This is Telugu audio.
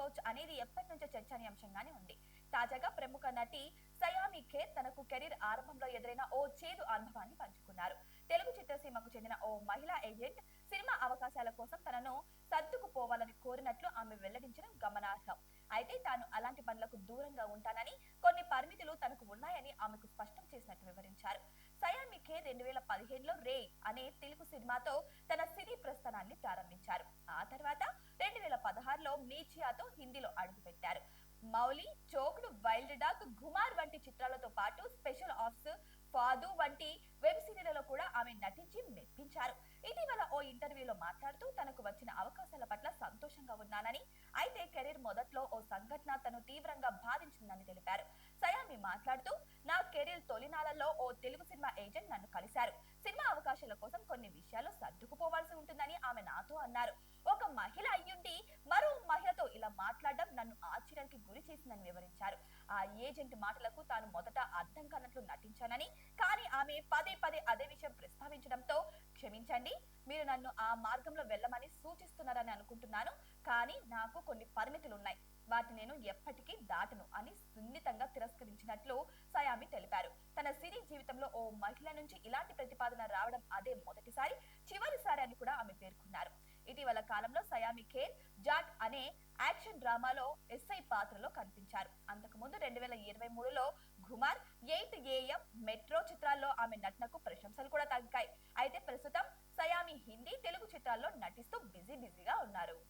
కావచ్చు అనేది ఎప్పటి నుంచో చర్చనీయాంశంగానే ఉంది. తాజాగా ప్రముఖ నటి సయామి ఖేర్ తనకు కెరీర్ ఆరంభంలో ఎదురైన ఓ చేదు అనుభవాన్ని పంచుకున్నారు. తెలుగు చిత్రసీమకు చెందిన ఓ మహిళా ఏజెంట్ సినిమా అవకాశాల కోసం తనను సర్దుకుపోవాలని కోరినట్లు ఆమె వెల్లడించడం గమనార్హం. అయితే తాను అలాంటి పనులకు దూరంగా ఉంటానని, కొన్ని పరిమితులు తనకు ఉన్నాయని ఆమెకు స్పష్టం చేసినట్టు వివరించారు. సయామి ఖేర్ 2015లో రే అనే తెలుగు సినిమాతో తన సినీ ప్రస్థానాన్ని ప్రారంభించారు. ఆ తర్వాత 2016లో మీచియాతో హిందీలో అడుగుపెట్టారు. మౌలి, చోక్డ్, వైల్డ్ డాగ్, గుమార్ వంటి చిత్రాలతో పాటు స్పెషల్ ఆప్స్, ఫాదు వంటి వెబ్ సిరీలలో కూడా ఆమె నటించి మెప్పించారు. ఇటీవల ఓ ఇంటర్వ్యూలో మాట్లాడుతూ తనకు వచ్చిన అవకాశాల పట్ల సంతోషంగా ఉన్నానని, అయితే కెరీర్ మొదట్లో ఓ సంఘటన తను తీవ్రంగా బాధించిందని తెలిపారు. సయామి మాట్లాడుతూ, నా కెరీర్ తొలినాళ్లలో ఓ తెలుగు సినిమా ఏజెంట్ నన్ను కలిశారు. సినిమా అవకాశాల కోసం కొన్ని విషయాలు సర్దుకుపోవాల్సి ఉంటుందని ఆమె నాతో అన్నారు. ఒక మహిళ అయ్యుండి మరో మహిళతో ఇలా మాట్లాడడం నన్ను ఆశ్చర్యానికి గురి చేసిందని వివరించారు. ఆ ఏజెంట్ మాటలకు తాను మొదట అర్థం కానట్లు నటించానని, కానీ ఆమె పదే పదే అదే విషయం ప్రస్తావించడంతో, క్షమించండి, మీరు నన్ను ఆ మార్గంలో వెళ్ళమని సూచిస్తున్నారని అనుకుంటున్నాను, కానీ నాకు కొన్ని పరిమితులున్నాయి, వాటిని నేను ఎప్పటికీ దాటను అని సున్నితంగా తిరస్కరించినట్లు సయామి తెలిపారు. తన సినీ జీవితంలో ఓ మహిళ నుంచి ఇలాంటి ప్రతిపాదన రావడం అదే మొదటిసారి, చివరిసారి అని కూడా ఆమె పేర్కొన్నారు. ఇటీవల కాలంలో సయామి ఖేర్ జాట్ అనే యాక్షన్ డ్రామాలో ఎస్ఐ పాత్రలో కనిపించారు. అంతకుముందు 2023లో ఘుమార్, 8 AM, మెట్రో చిత్రాల్లో ఆమె నటనకు ప్రశంసలు కూడా తగ్గాయి. అయితే ప్రస్తుతం సయామి హిందీ, తెలుగు చిత్రాల్లో నటిస్తూ బిజీగా ఉన్నారు.